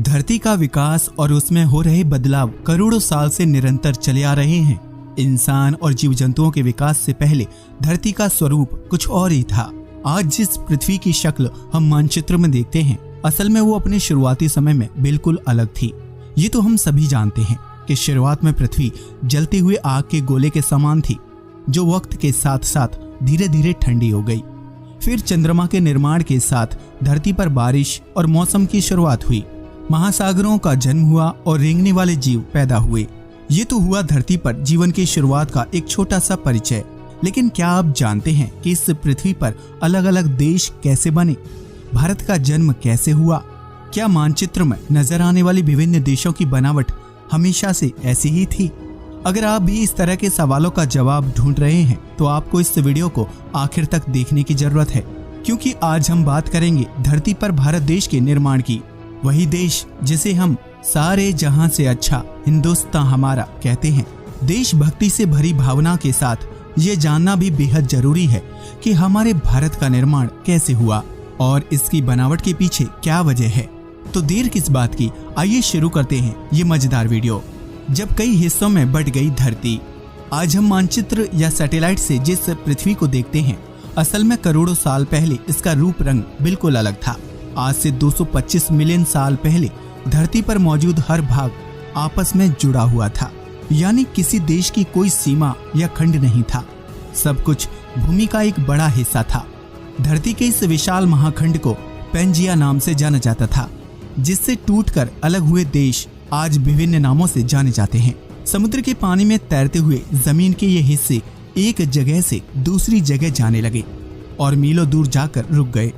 धरती का विकास और उसमें हो रहे बदलाव करोड़ों साल से निरंतर चले आ रहे हैं। इंसान और जीव जंतुओं के विकास से पहले धरती का स्वरूप कुछ और ही था। आज जिस पृथ्वी की शक्ल हम मानचित्र में देखते हैं, असल में वो अपने शुरुआती समय में बिल्कुल अलग थी। ये तो हम सभी जानते हैं कि शुरुआत में पृथ्वी जलते हुए आग के गोले के समान थी, जो वक्त के साथ साथ धीरे धीरे ठंडी हो गई। फिर चंद्रमा के निर्माण के साथ धरती पर बारिश और मौसम की शुरुआत हुई। महासागरों का जन्म हुआ और रेंगने वाले जीव पैदा हुए। ये तो हुआ धरती पर जीवन की शुरुआत का एक छोटा सा परिचय। लेकिन क्या आप जानते हैं कि इस पृथ्वी पर अलग अलग देश कैसे बने? भारत का जन्म कैसे हुआ? क्या मानचित्र में नजर आने वाली विभिन्न देशों की बनावट हमेशा से ऐसी ही थी? अगर आप भी इस तरह के सवालों का जवाब ढूंढ रहे हैं तो आपको इस वीडियो को आखिर तक देखने की जरूरत है, क्योंकि आज हम बात करेंगे धरती पर भारत देश के निर्माण की। वही देश जिसे हम सारे जहां से अच्छा हिंदुस्तान हमारा कहते हैं। देशभक्ति से भरी भावना के साथ ये जानना भी बेहद जरूरी है कि हमारे भारत का निर्माण कैसे हुआ और इसकी बनावट के पीछे क्या वजह है। तो देर किस बात की, आइए शुरू करते हैं ये मजेदार वीडियो। जब कई हिस्सों में बंट गई धरती, आज हम मानचित्र या सैटेलाइट से जिस पृथ्वी को देखते हैं, असल में करोड़ों साल पहले इसका रूप रंग बिल्कुल अलग था। आज से 225 मिलियन साल पहले धरती पर मौजूद हर भाग आपस में जुड़ा हुआ था, यानी किसी देश की कोई सीमा या खंड नहीं था। सब कुछ भूमि का एक बड़ा हिस्सा था। धरती के इस विशाल महाखंड को पेंजिया नाम से जाना जाता था, जिससे टूटकर अलग हुए देश आज विभिन्न नामों से जाने जाते हैं। समुद्र के पानी में तैरते हुए जमीन के ये हिस्से एक जगह से दूसरी जगह जाने लगे और मीलों दूर जाकर रुक गए।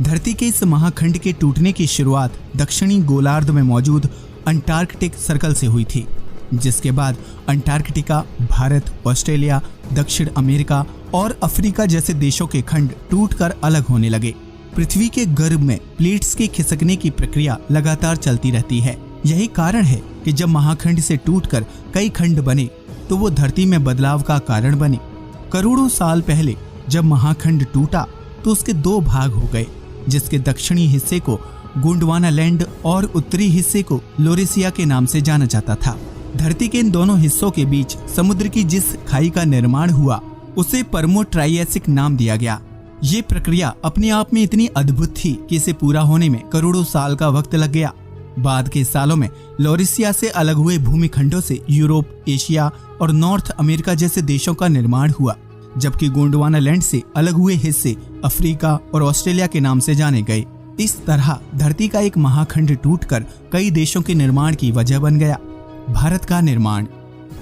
धरती के इस महाखंड के टूटने की शुरुआत दक्षिणी गोलार्ध में मौजूद अंटार्कटिक सर्कल से हुई थी, जिसके बाद अंटार्कटिका, भारत, ऑस्ट्रेलिया, दक्षिण अमेरिका और अफ्रीका जैसे देशों के खंड टूटकर अलग होने लगे। पृथ्वी के गर्भ में प्लेट्स के खिसकने की प्रक्रिया लगातार चलती रहती है। यही कारण है कि जब महाखंड से टूटकर कई खंड बने तो वो धरती में बदलाव का कारण बने। करोड़ों साल पहले जब महाखंड टूटा तो उसके दो भाग हो गए, जिसके दक्षिणी हिस्से को गोंडवाना लैंड और उत्तरी हिस्से को लोरेसिया के नाम से जाना जाता था। धरती के इन दोनों हिस्सों के बीच समुद्र की जिस खाई का निर्माण हुआ उसे परमो ट्राइएसिक नाम दिया गया। ये प्रक्रिया अपने आप में इतनी अद्भुत थी कि इसे पूरा होने में करोड़ों साल का वक्त लग गया। बाद के सालों में लोरेसिया से अलग हुए भूमिखंडों से यूरोप, एशिया और नॉर्थ अमेरिका जैसे देशों का निर्माण हुआ, जबकि गोंडवाना लैंड से अलग हुए हिस्से अफ्रीका और ऑस्ट्रेलिया के नाम से जाने गए। इस तरह धरती का एक महाखंड टूटकर कई देशों के निर्माण की वजह बन गया। भारत का निर्माण।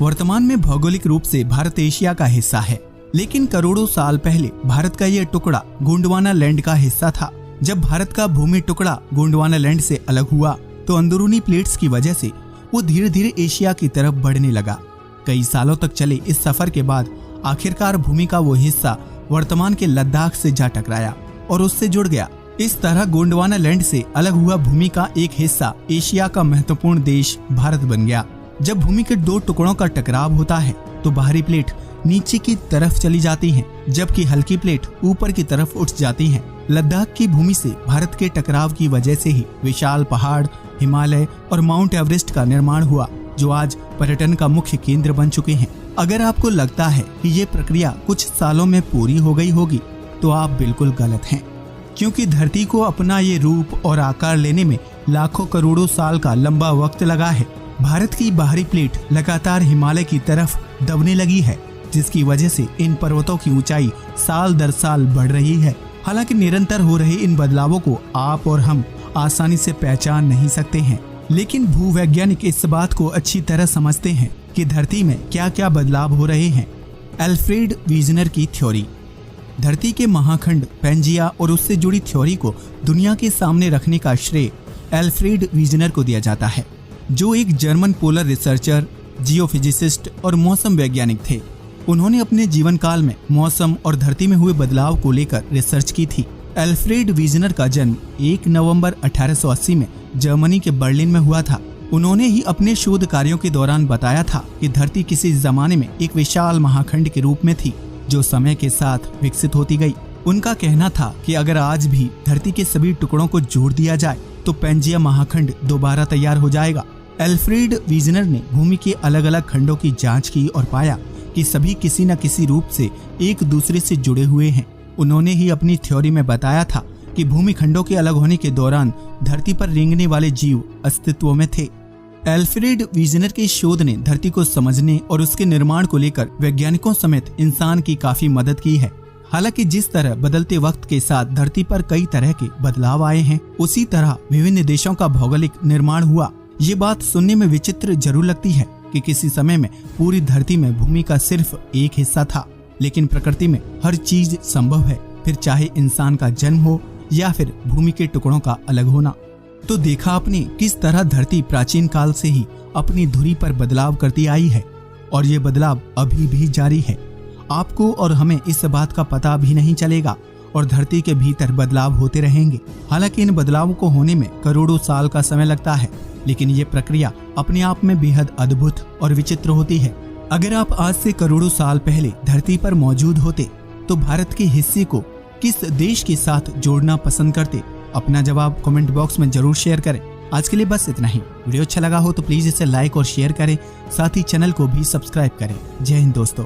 वर्तमान में भौगोलिक रूप से भारत एशिया का हिस्सा है, लेकिन करोड़ों साल पहले भारत का यह टुकड़ा गोंडवाना लैंड का हिस्सा था। जब भारत का भूमि टुकड़ा गोंडवाना लैंड से अलग हुआ तो अंदरूनी प्लेट्स की वजह से वो धीरे धीरे एशिया की तरफ बढ़ने लगा। कई सालों तक चले इस सफर के बाद आखिरकार भूमि का वो हिस्सा वर्तमान के लद्दाख से जा टकराया और उससे जुड़ गया। इस तरह गोंडवाना लैंड से अलग हुआ भूमि का एक हिस्सा एशिया का महत्वपूर्ण देश भारत बन गया। जब भूमि के दो टुकड़ों का टकराव होता है तो बाहरी प्लेट नीचे की तरफ चली जाती हैं, जबकि हल्की प्लेट ऊपर की तरफ उठ जाती हैं। लद्दाख की भूमि से भारत के टकराव की वजह से ही विशाल पहाड़, हिमालय और माउंट एवरेस्ट का निर्माण हुआ, जो आज पर्यटन का मुख्य केंद्र बन चुके हैं। अगर आपको लगता है कि ये प्रक्रिया कुछ सालों में पूरी हो गई होगी तो आप बिल्कुल गलत हैं, क्योंकि धरती को अपना ये रूप और आकार लेने में लाखों करोड़ों साल का लंबा वक्त लगा है। भारत की बाहरी प्लेट लगातार हिमालय की तरफ दबने लगी है, जिसकी वजह से इन पर्वतों की ऊंचाई साल दर साल बढ़ रही है। हालांकि निरंतर हो रहे इन बदलावों को आप और हम आसानी से पहचान नहीं सकते हैं, लेकिन भूवैज्ञानिक इस बात को अच्छी तरह समझते हैं कि धरती में क्या क्या बदलाव हो रहे हैं। अल्फ्रेड वीजनर की थ्योरी। धरती के महाखंड पेंजिया और उससे जुड़ी थ्योरी को दुनिया के सामने रखने का श्रेय अल्फ्रेड वीजनर को दिया जाता है, जो एक जर्मन पोलर रिसर्चर, जियोफिजिसिस्ट और मौसम वैज्ञानिक थे। उन्होंने अपने जीवन काल में मौसम और धरती में हुए बदलाव को लेकर रिसर्च की थी। अल्फ्रेड वीजनर का जन्म 1 नवंबर 1880 में जर्मनी के बर्लिन में हुआ था। उन्होंने ही अपने शोध कार्यों के दौरान बताया था कि धरती किसी जमाने में एक विशाल महाखंड के रूप में थी, जो समय के साथ विकसित होती गई। उनका कहना था कि अगर आज भी धरती के सभी टुकड़ों को जोड़ दिया जाए तो पैंजिया महाखंड दोबारा तैयार हो जाएगा। एल्फ्रेड वीजनर ने भूमि के अलग अलग खंडों की जांच की और पाया कि सभी किसी न किसी रूप से एक दूसरे से जुड़े हुए हैं। उन्होंने ही अपनी थ्योरी में बताया था कि भूमि खंडों के अलग होने के दौरान धरती पर रेंगने वाले जीव अस्तित्व में थे। एल्फ्रेड वीजनर के शोध ने धरती को समझने और उसके निर्माण को लेकर वैज्ञानिकों समेत इंसान की काफी मदद की है। हालांकि जिस तरह बदलते वक्त के साथ धरती पर कई तरह के बदलाव आए हैं, उसी तरह विभिन्न देशों का भौगोलिक निर्माण हुआ। ये बात सुनने में विचित्र जरूर लगती है कि किसी समय में पूरी धरती में भूमि का सिर्फ एक हिस्सा था, लेकिन प्रकृति में हर चीज संभव है, फिर चाहे इंसान का जन्म हो या फिर भूमि के टुकड़ों का अलग होना। तो देखा आपने किस तरह धरती प्राचीन काल से ही अपनी धुरी पर बदलाव करती आई है और ये बदलाव अभी भी जारी है। आपको और हमें इस बात का पता भी नहीं चलेगा और धरती के भीतर बदलाव होते रहेंगे। हालांकि इन बदलावों को होने में करोड़ों साल का समय लगता है, लेकिन ये प्रक्रिया अपने आप में बेहद अद्भुत और विचित्र होती है। अगर आप आज से करोड़ों साल पहले धरती पर मौजूद होते तो भारत के हिस्से को किस देश के साथ जोड़ना पसंद करते? अपना जवाब कमेंट बॉक्स में जरूर शेयर करें। आज के लिए बस इतना ही। वीडियो अच्छा लगा हो तो प्लीज इसे लाइक और शेयर करें, साथ ही चैनल को भी सब्सक्राइब करें। जय हिंद दोस्तों।